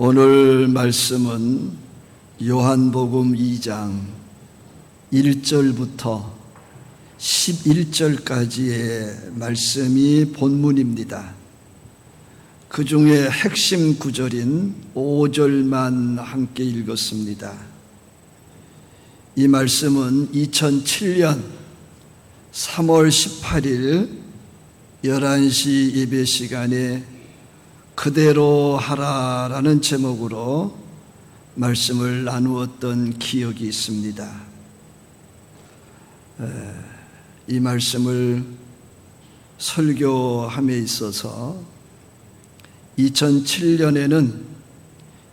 오늘 말씀은 요한복음 2장 1절부터 11절까지의 말씀이 본문입니다. 그 중에 핵심 구절인 5절만 함께 읽었습니다. 이 말씀은 2007년 3월 18일 11시 예배 시간에 그대로 하라라는 제목으로 말씀을 나누었던 기억이 있습니다. 이 말씀을 설교함에 있어서 2007년에는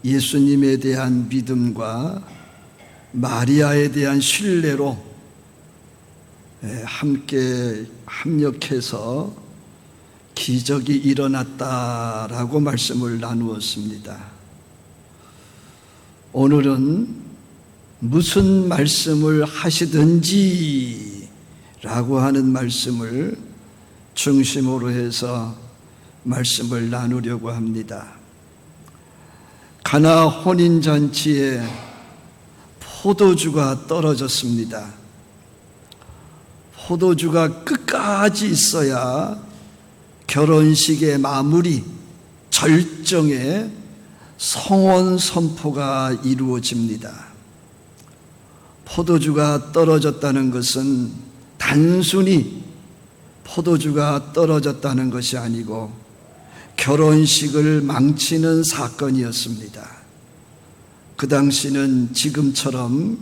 예수님에 대한 믿음과 마리아에 대한 신뢰로 함께 합력해서 기적이 일어났다라고 말씀을 나누었습니다. 오늘은 무슨 말씀을 하시든지 라고 하는 말씀을 중심으로 해서 말씀을 나누려고 합니다. 가나 혼인잔치에 포도주가 떨어졌습니다. 포도주가 끝까지 있어야 결혼식의 마무리, 절정의 성혼 선포가 이루어집니다. 포도주가 떨어졌다는 것은 단순히 포도주가 떨어졌다는 것이 아니고 결혼식을 망치는 사건이었습니다. 그 당시는 지금처럼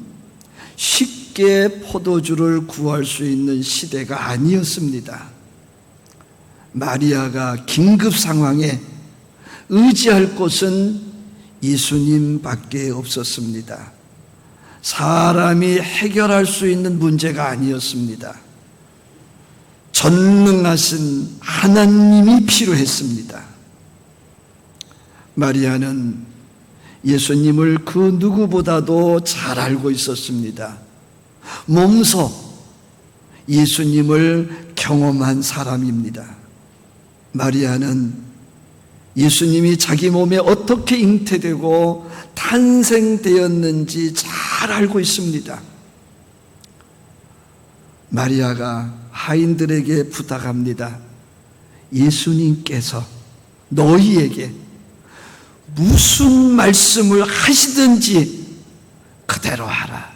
쉽게 포도주를 구할 수 있는 시대가 아니었습니다. 마리아가 긴급 상황에 의지할 곳은 예수님밖에 없었습니다. 사람이 해결할 수 있는 문제가 아니었습니다. 전능하신 하나님이 필요했습니다. 마리아는 예수님을 그 누구보다도 잘 알고 있었습니다. 몸소 예수님을 경험한 사람입니다. 마리아는 예수님이 자기 몸에 어떻게 잉태되고 탄생되었는지 잘 알고 있습니다. 마리아가 하인들에게 부탁합니다. 예수님께서 너희에게 무슨 말씀을 하시든지 그대로 하라.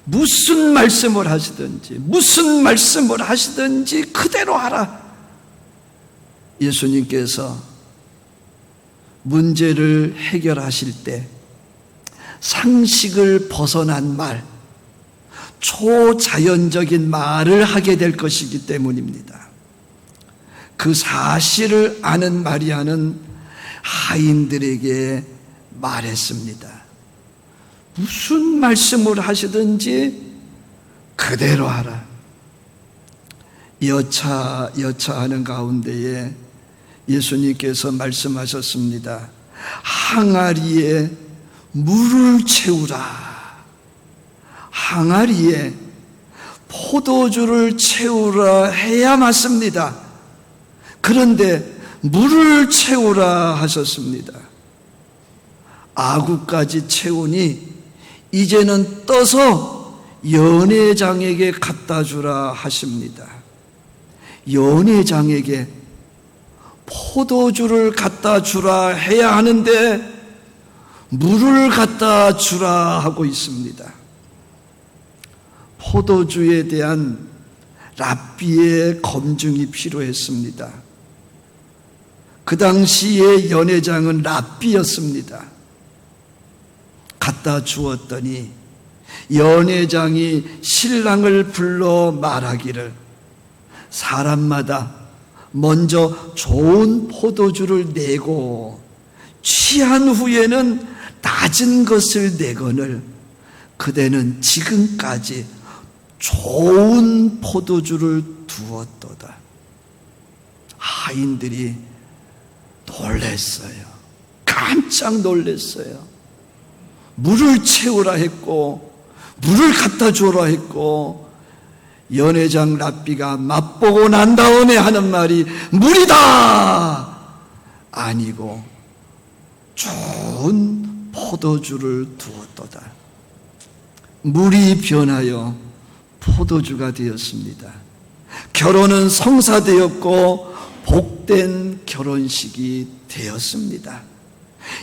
무슨 말씀을 하시든지 그대로 하라. 예수님께서 문제를 해결하실 때 상식을 벗어난 말, 초자연적인 말을 하게 될 것이기 때문입니다. 그 사실을 아는 마리아는 하인들에게 말했습니다. 무슨 말씀을 하시든지 그대로 하라. 여차하는 가운데에 예수님께서 말씀하셨습니다. 항아리에 물을 채우라. 항아리에 포도주를 채우라 해야 맞습니다. 그런데 물을 채우라 하셨습니다. 아구까지 채우니 이제는 떠서 연회장에게 갖다 주라 하십니다. 연회장에게 포도주를 갖다 주라 해야 하는데 물을 갖다 주라 하고 있습니다. 포도주에 대한 랍비의 검증이 필요했습니다. 그 당시의 연회장은 랍비였습니다. 갖다 주었더니 연회장이 신랑을 불러 말하기를 사람마다 먼저 좋은 포도주를 내고 취한 후에는 낮은 것을 내거늘 그대는 지금까지 좋은 포도주를 두었도다. 하인들이 놀랐어요. 깜짝 놀랐어요. 물을 채우라 했고 물을 갖다 주라 했고 연회장 랍비가 맛보고 난 다음에 하는 말이 물이다! 아니고 좋은 포도주를 두었도다. 물이 변하여 포도주가 되었습니다. 결혼은 성사되었고 복된 결혼식이 되었습니다.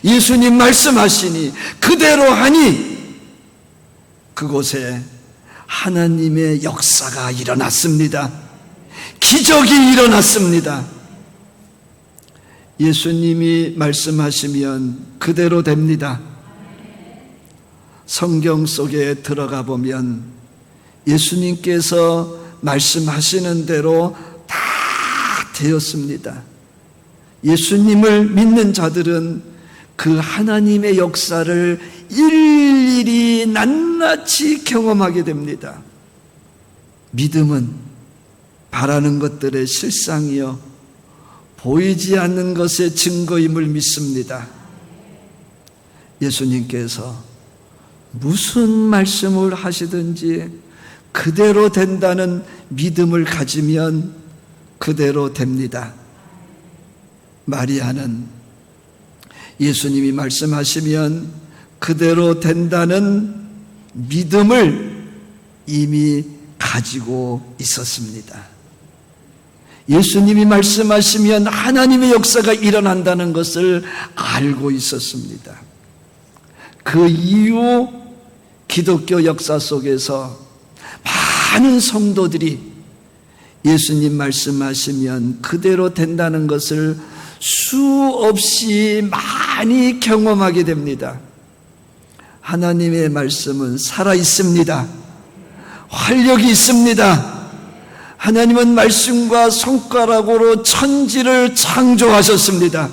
예수님 말씀하시니 그대로 하니 그곳에 하나님의 역사가 일어났습니다. 기적이 일어났습니다. 예수님이 말씀하시면 그대로 됩니다. 성경 속에 들어가 보면 예수님께서 말씀하시는 대로 다 되었습니다. 예수님을 믿는 자들은 그 하나님의 역사를 일일이 낱낱이 경험하게 됩니다. 믿음은 바라는 것들의 실상이요 보이지 않는 것의 증거임을 믿습니다. 예수님께서 무슨 말씀을 하시든지 그대로 된다는 믿음을 가지면 그대로 됩니다. 마리아는 예수님이 말씀하시면 그대로 된다는 믿음을 이미 가지고 있었습니다. 예수님이 말씀하시면 하나님의 역사가 일어난다는 것을 알고 있었습니다. 그 이후 기독교 역사 속에서 많은 성도들이 예수님 말씀하시면 그대로 된다는 것을 수없이 많이 경험하게 됩니다. 하나님의 말씀은 살아 있습니다. 활력이 있습니다. 하나님은 말씀과 손가락으로 천지를 창조하셨습니다.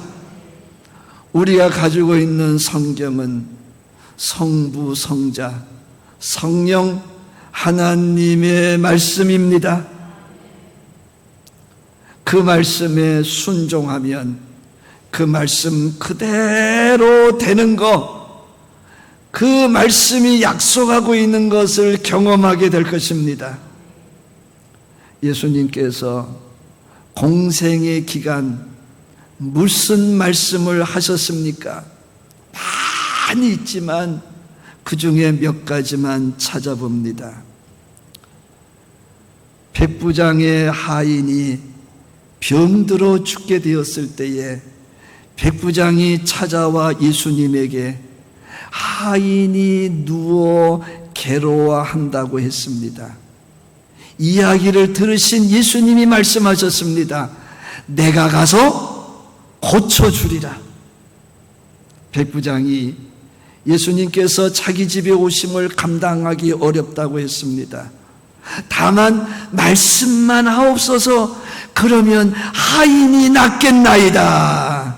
우리가 가지고 있는 성경은 성부, 성자, 성령 하나님의 말씀입니다. 그 말씀에 순종하면 그 말씀 그대로 되는 것, 그 말씀이 약속하고 있는 것을 경험하게 될 것입니다. 예수님께서 공생의 기간 무슨 말씀을 하셨습니까? 많이 있지만 그 중에 몇 가지만 찾아봅니다. 백부장의 하인이 병들어 죽게 되었을 때에 백부장이 찾아와 예수님에게 하인이 누워 괴로워한다고 했습니다. 이야기를 들으신 예수님이 말씀하셨습니다. 내가 가서 고쳐주리라. 백부장이 예수님께서 자기 집에 오심을 감당하기 어렵다고 했습니다. 다만 말씀만 하옵소서. 그러면 하인이 낫겠나이다.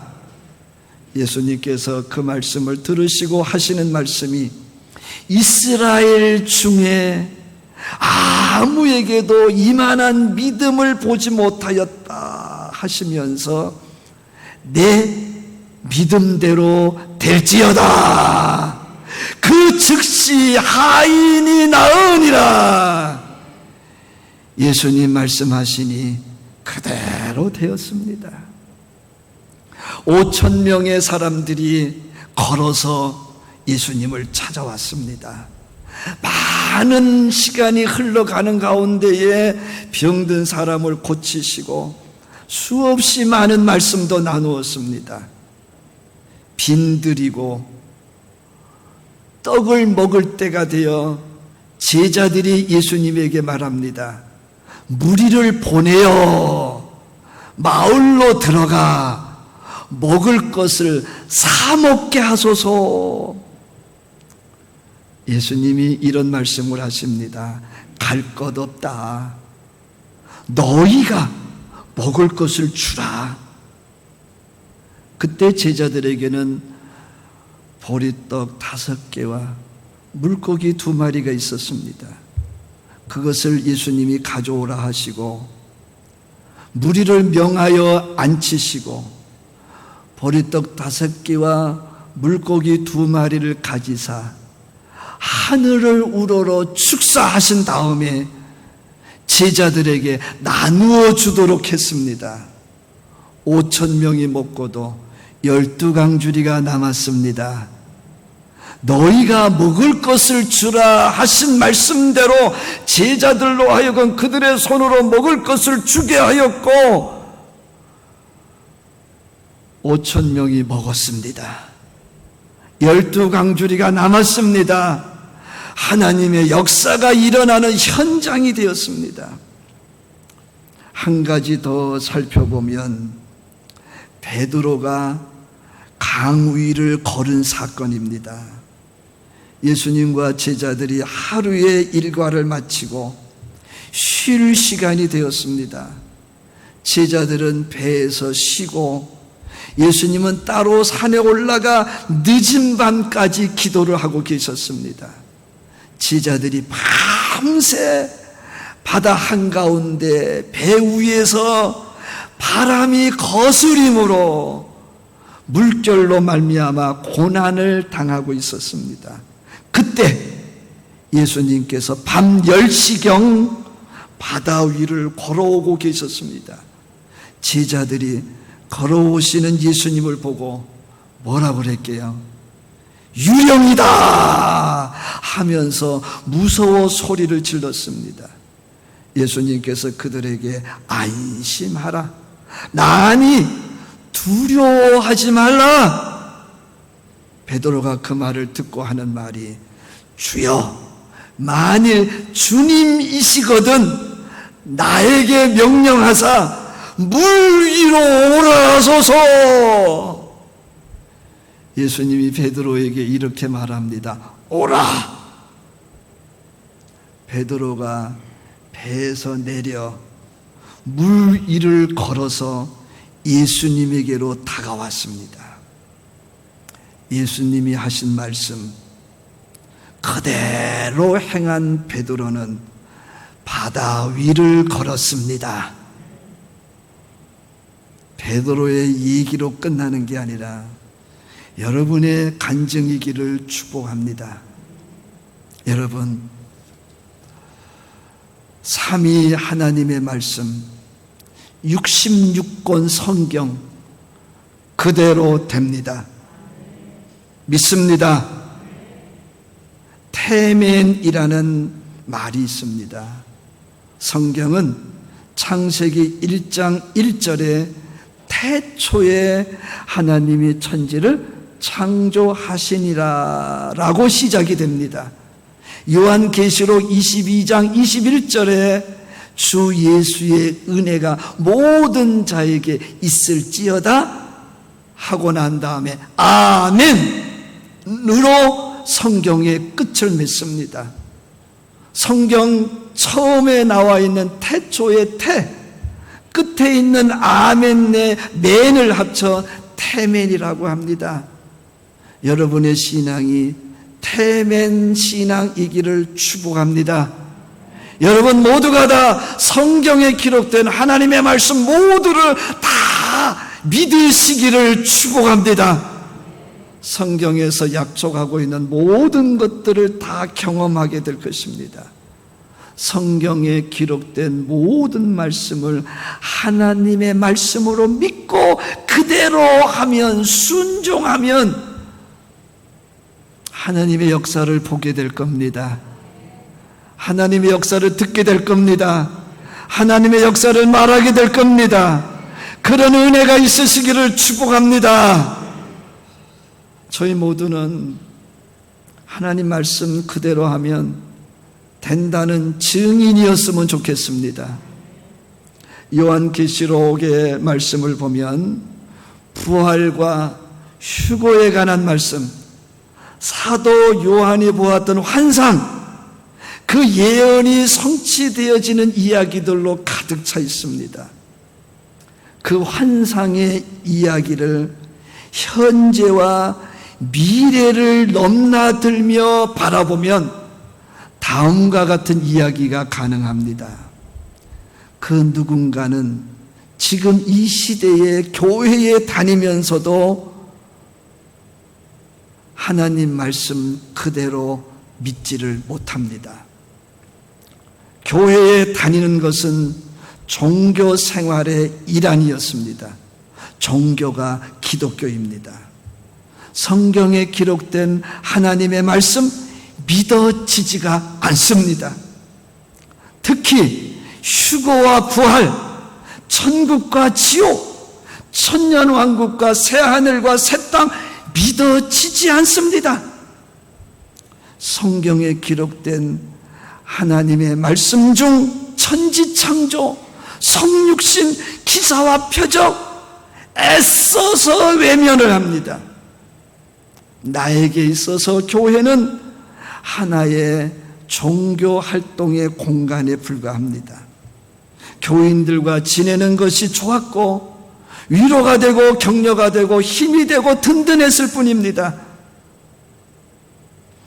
예수님께서 그 말씀을 들으시고 하시는 말씀이 이스라엘 중에 아무에게도 이만한 믿음을 보지 못하였다 하시면서 내 믿음대로 될지어다. 그 즉시 하인이 나으니라. 예수님 말씀하시니 그대로 되었습니다. 5,000명의 사람들이 걸어서 예수님을 찾아왔습니다. 많은 시간이 흘러가는 가운데에 병든 사람을 고치시고 수없이 많은 말씀도 나누었습니다. 빈들이고 떡을 먹을 때가 되어 제자들이 예수님에게 말합니다. 무리를 보내어 마을로 들어가 먹을 것을 사 먹게 하소서. 예수님이 이런 말씀을 하십니다. 갈 것 없다. 너희가 먹을 것을 주라. 그때 제자들에게는 보리떡 5개와 물고기 2마리가 있었습니다. 그것을 예수님이 가져오라 하시고 무리를 명하여 앉히시고 보리떡 5개와 물고기 2마리를 가지사 하늘을 우러러 축사하신 다음에 제자들에게 나누어 주도록 했습니다. 5,000명이 먹고도 12강주리가 남았습니다. 너희가 먹을 것을 주라 하신 말씀대로 제자들로 하여금 그들의 손으로 먹을 것을 주게 하였고 5,000명이 먹었습니다. 12강주리가 남았습니다. 하나님의 역사가 일어나는 현장이 되었습니다. 한 가지 더 살펴보면 베드로가 강 위를 걸은 사건입니다. 예수님과 제자들이 하루의 일과를 마치고 쉴 시간이 되었습니다. 제자들은 배에서 쉬고 예수님은 따로 산에 올라가 늦은 밤까지 기도를 하고 계셨습니다. 제자들이 밤새 바다 한가운데 배 위에서 바람이 거스림으로 물결로 말미암아 고난을 당하고 있었습니다. 그때 예수님께서 밤 10시경 바다 위를 걸어오고 계셨습니다. 제자들이 걸어오시는 예수님을 보고 뭐라고 그랬게요? 유령이다 하면서 무서워 소리를 질렀습니다. 예수님께서 그들에게 안심하라, 나니 두려워하지 말라. 베드로가 그 말을 듣고 하는 말이, 주여, 만일 주님이시거든 나에게 명령하사 물 위로 오라 하소서. 예수님이 베드로에게 이렇게 말합니다. 오라. 베드로가 배에서 내려 물 위를 걸어서 예수님에게로 다가왔습니다. 예수님이 하신 말씀 그대로 행한 베드로는 바다 위를 걸었습니다. 베드로의 얘기로 끝나는 게 아니라 여러분의 간증이기를 축복합니다. 여러분, 삼위 하나님의 말씀 66권 성경 그대로 됩니다. 믿습니다. 테멘이라는 말이 있습니다. 성경은 창세기 1장 1절에 태초에 하나님이 천지를 창조하시니라 라고 시작이 됩니다. 요한계시록 22장 21절에 주 예수의 은혜가 모든 자에게 있을지어다 하고 난 다음에 아멘으로 성경의 끝을 맺습니다. 성경 처음에 나와 있는 태초의 태, 끝에 있는 아멘의 맨을 합쳐 태멘이라고 합니다. 여러분의 신앙이 태멘 신앙이기를 축복합니다. 여러분 모두가 다 성경에 기록된 하나님의 말씀 모두를 다 믿으시기를 축복합니다. 성경에서 약속하고 있는 모든 것들을 다 경험하게 될 것입니다. 성경에 기록된 모든 말씀을 하나님의 말씀으로 믿고 그대로 하면, 순종하면 하나님의 역사를 보게 될 겁니다. 하나님의 역사를 듣게 될 겁니다. 하나님의 역사를 말하게 될 겁니다. 그런 은혜가 있으시기를 축복합니다. 저희 모두는 하나님 말씀 그대로 하면 된다는 증인이었으면 좋겠습니다. 요한계시록의 말씀을 보면 부활과 휴거에 관한 말씀, 사도 요한이 보았던 환상, 그 예언이 성취되어지는 이야기들로 가득 차 있습니다. 그 환상의 이야기를 현재와 미래를 넘나들며 바라보면 다음과 같은 이야기가 가능합니다. 그 누군가는 지금 이 시대에 교회에 다니면서도 하나님 말씀 그대로 믿지를 못합니다. 교회에 다니는 것은 종교 생활의 일환이었습니다. 종교가 기독교입니다. 성경에 기록된 하나님의 말씀 믿어지지가 않습니다. 특히 휴거와 부활, 천국과 지옥, 천년왕국과 새하늘과 새 땅 믿어지지 않습니다. 성경에 기록된 하나님의 말씀 중 천지창조, 성육신, 기사와 표적 애써서 외면을 합니다. 나에게 있어서 교회는 하나의 종교 활동의 공간에 불과합니다. 교인들과 지내는 것이 좋았고 위로가 되고 격려가 되고 힘이 되고 든든했을 뿐입니다.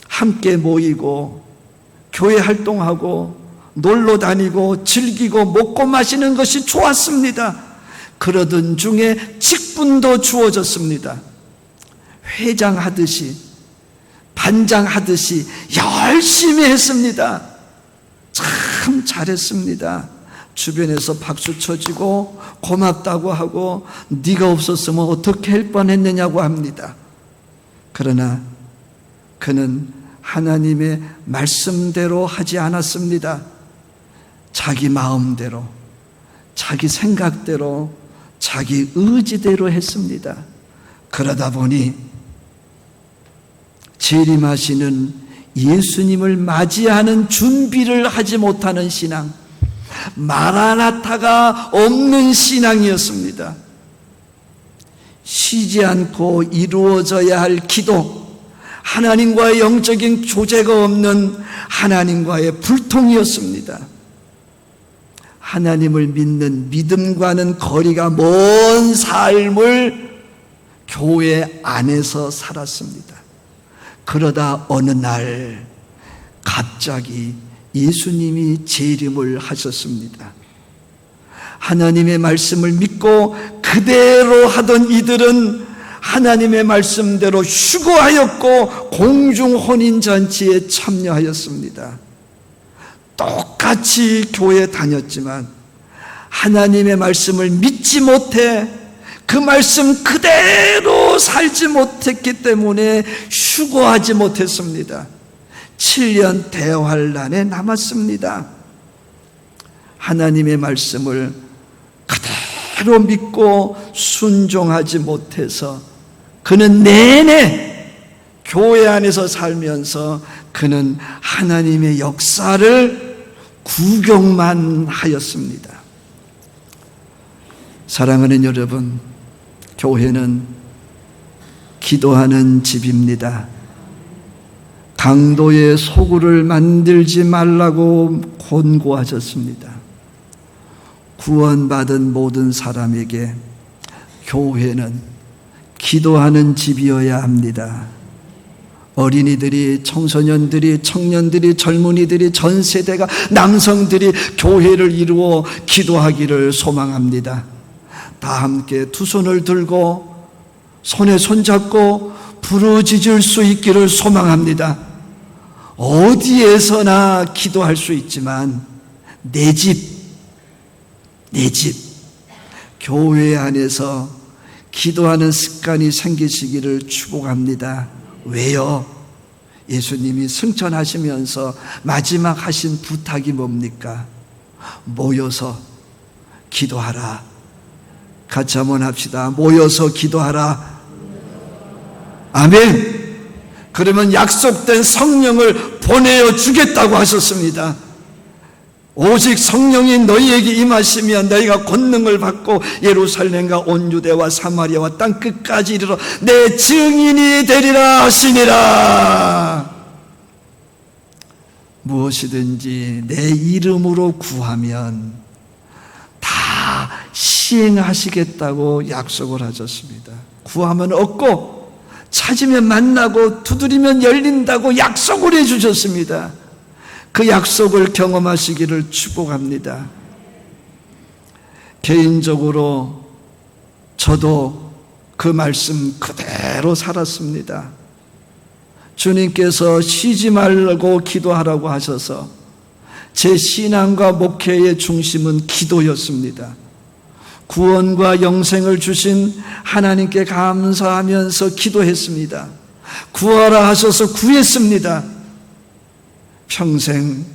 함께 모이고 교회 활동하고 놀러 다니고 즐기고 먹고 마시는 것이 좋았습니다. 그러던 중에 직분도 주어졌습니다. 회장하듯이 반장하듯이 열심히 했습니다. 참 잘했습니다. 주변에서 박수 쳐주고 고맙다고 하고 네가 없었으면 어떻게 할 뻔했느냐고 합니다. 그러나 그는 하나님의 말씀대로 하지 않았습니다. 자기 마음대로, 자기 생각대로, 자기 의지대로 했습니다. 그러다 보니 재림하시는 예수님을 맞이하는 준비를 하지 못하는 신앙, 마라나타가 없는 신앙이었습니다. 쉬지 않고 이루어져야 할 기도, 하나님과의 영적인 교제가 없는 하나님과의 불통이었습니다. 하나님을 믿는 믿음과는 거리가 먼 삶을 교회 안에서 살았습니다. 그러다 어느 날 갑자기 예수님이 재림을 하셨습니다. 하나님의 말씀을 믿고 그대로 하던 이들은 하나님의 말씀대로 휴거하였고 공중 혼인잔치에 참여하였습니다. 똑같이 교회 다녔지만 하나님의 말씀을 믿지 못해 그 말씀 그대로 살지 못했기 때문에 휴거하지 못했습니다. 7년 대환란에 남았습니다. 하나님의 말씀을 그대로 믿고 순종하지 못해서 그는 내내 교회 안에서 살면서 그는 하나님의 역사를 구경만 하였습니다. 사랑하는 여러분, 교회는 기도하는 집입니다. 강도의 소굴을 만들지 말라고 권고하셨습니다. 구원받은 모든 사람에게 교회는 기도하는 집이어야 합니다. 어린이들이, 청소년들이, 청년들이, 젊은이들이, 전 세대가, 남성들이 교회를 이루어 기도하기를 소망합니다. 다 함께 두 손을 들고 손에 손잡고 부르짖을 수 있기를 소망합니다. 어디에서나 기도할 수 있지만 내 집, 교회 안에서 기도하는 습관이 생기시기를 축복합니다. 왜요? 예수님이 승천하시면서 마지막 하신 부탁이 뭡니까? 모여서 기도하라. 같이 한번 합시다. 모여서 기도하라. 아멘. 그러면 약속된 성령을 보내어 주겠다고 하셨습니다. 오직 성령이 너희에게 임하시면 너희가 권능을 받고 예루살렘과 온 유대와 사마리아와 땅 끝까지 이르러 내 증인이 되리라 하시니라. 무엇이든지 내 이름으로 구하면 다 시행하시겠다고 약속을 하셨습니다. 구하면 얻고 찾으면 만나고 두드리면 열린다고 약속을 해주셨습니다. 그 약속을 경험하시기를 축복합니다. 개인적으로 저도 그 말씀 그대로 살았습니다. 주님께서 쉬지 말고 기도하라고 하셔서 제 신앙과 목회의 중심은 기도였습니다. 구원과 영생을 주신 하나님께 감사하면서 기도했습니다. 구하라 하셔서 구했습니다. 평생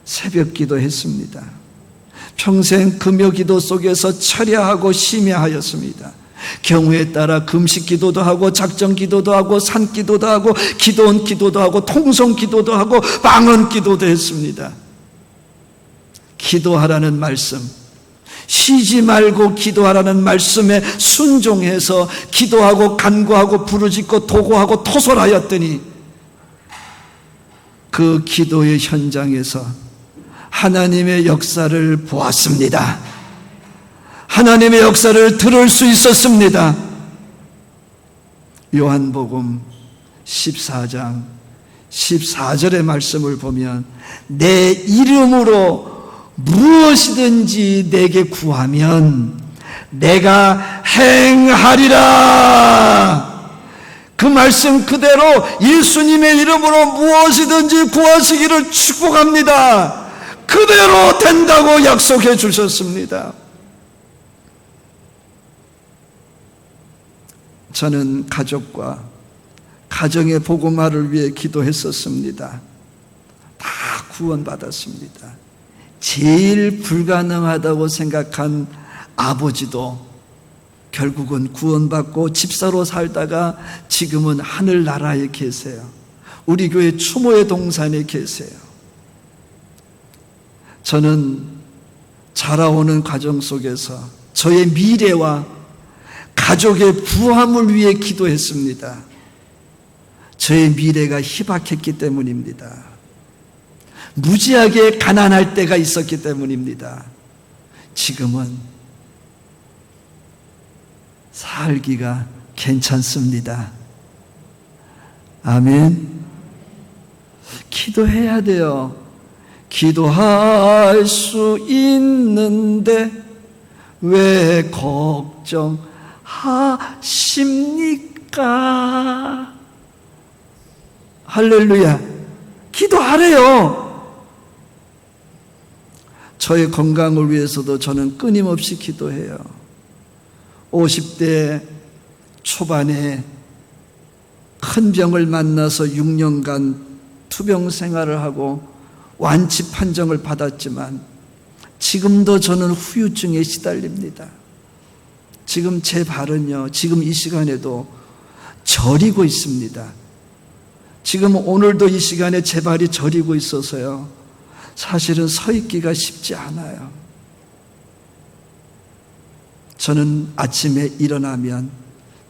새벽 기도했습니다. 평생 금요 기도 속에서 철야하고 심야하였습니다. 경우에 따라 금식 기도도 하고 작정 기도도 하고 산 기도도 하고 기도원 기도도 하고 통성 기도도 하고 방언 기도도 했습니다. 기도하라는 말씀, 쉬지 말고 기도하라는 말씀에 순종해서 기도하고 간구하고 부르짖고 도구하고 토설하였더니 그 기도의 현장에서 하나님의 역사를 보았습니다. 하나님의 역사를 들을 수 있었습니다. 요한복음 14장 14절의 말씀을 보면 내 이름으로 무엇이든지 내게 구하면 내가 행하리라. 그 말씀 그대로 예수님의 이름으로 무엇이든지 구하시기를 축복합니다. 그대로 된다고 약속해 주셨습니다. 저는 가족과 가정의 복음화를 위해 기도했었습니다. 다 구원받았습니다. 제일 불가능하다고 생각한 아버지도 결국은 구원받고 집사로 살다가 지금은 하늘나라에 계세요. 우리 교회 추모의 동산에 계세요. 저는 자라오는 과정 속에서 저의 미래와 가족의 부함을 위해 기도했습니다. 저의 미래가 희박했기 때문입니다. 무지하게 가난할 때가 있었기 때문입니다. 지금은 살기가 괜찮습니다. 아멘. 기도해야 돼요. 기도할 수 있는데 왜 걱정하십니까? 할렐루야. 기도하래요. 저의 건강을 위해서도 저는 끊임없이 기도해요. 50대 초반에 큰 병을 만나서 6년간 투병 생활을 하고 완치 판정을 받았지만 지금도 저는 후유증에 시달립니다. 지금 제 발은요, 지금 이 시간에도 저리고 있습니다. 지금 오늘도 이 시간에 제 발이 저리고 있어서요, 사실은 서 있기가 쉽지 않아요. 저는 아침에 일어나면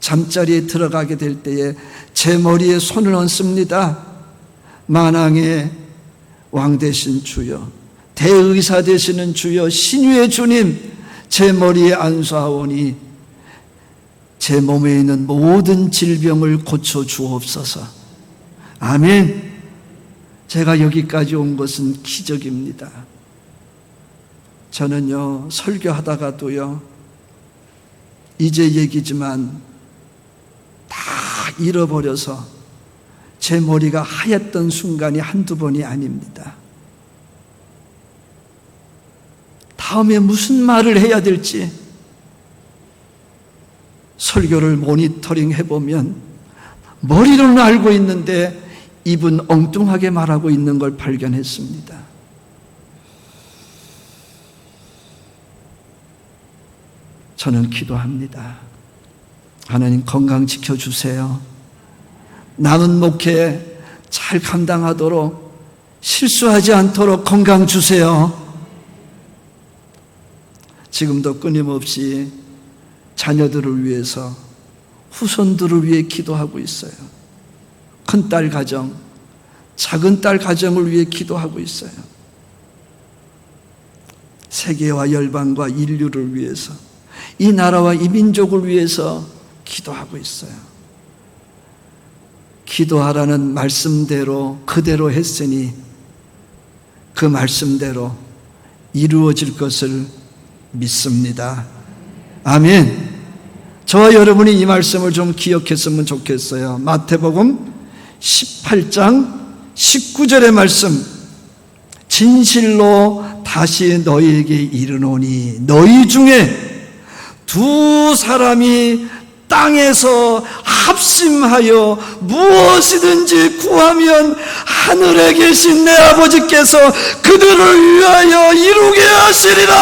잠자리에 들어가게 될 때에 제 머리에 손을 얹습니다. 만왕의 왕 되신 주여, 대의사 되시는 주여, 신유의 주님, 제 머리에 안수하오니 제 몸에 있는 모든 질병을 고쳐 주옵소서. 아멘. 제가 여기까지 온 것은 기적입니다. 저는요, 설교하다가도요, 이제 얘기지만 다 잃어버려서 제 머리가 하얗던 순간이 한두 번이 아닙니다. 다음에 무슨 말을 해야 될지 설교를 모니터링 해보면 머리로는 알고 있는데 입은 엉뚱하게 말하고 있는 걸 발견했습니다. 저는 기도합니다. 하나님 건강 지켜주세요. 남은 목회 잘 감당하도록 실수하지 않도록 건강 주세요. 지금도 끊임없이 자녀들을 위해서, 후손들을 위해 기도하고 있어요. 큰딸 가정, 작은딸 가정을 위해 기도하고 있어요. 세계와 열방과 인류를 위해서, 이 나라와 이 민족을 위해서 기도하고 있어요. 기도하라는 말씀대로 그대로 했으니 그 말씀대로 이루어질 것을 믿습니다. 아멘. 저와 여러분이 이 말씀을 좀 기억했으면 좋겠어요. 마태복음 18장 19절의 말씀, 진실로 다시 너희에게 이르노니 너희 중에 두 사람이 땅에서 합심하여 무엇이든지 구하면 하늘에 계신 내 아버지께서 그들을 위하여 이루게 하시리라.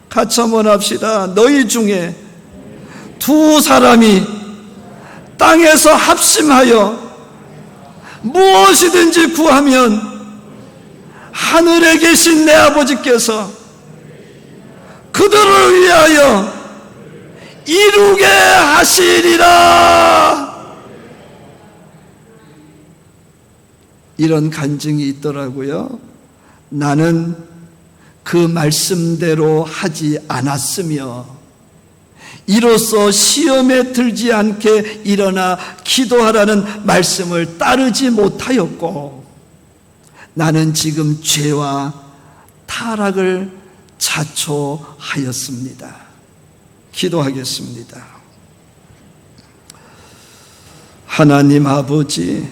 같이 한번 합시다. 너희 중에 두 사람이 땅에서 합심하여 무엇이든지 구하면 하늘에 계신 내 아버지께서 그들을 위하여 이루게 하시리라. 이런 간증이 있더라고요. 나는 그 말씀대로 하지 않았으며 이로써 시험에 들지 않게 일어나 기도하라는 말씀을 따르지 못하였고 나는 지금 죄와 타락을 자초하였습니다. 기도하겠습니다. 하나님 아버지,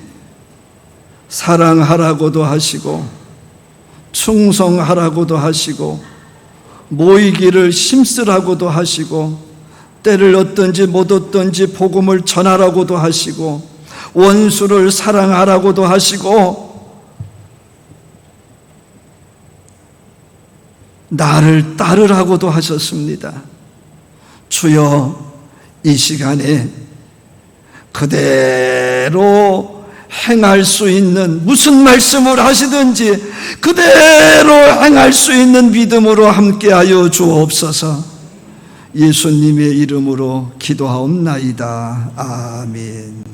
사랑하라고도 하시고 충성하라고도 하시고 모이기를 힘쓰라고도 하시고 때를 얻든지 못 얻든지 복음을 전하라고도 하시고 원수를 사랑하라고도 하시고 나를 따르라고도 하셨습니다. 주여, 이 시간에 그대로 행할 수 있는, 무슨 말씀을 하시든지 그대로 행할 수 있는 믿음으로 함께하여 주옵소서. 예수님의 이름으로 기도하옵나이다. 아멘.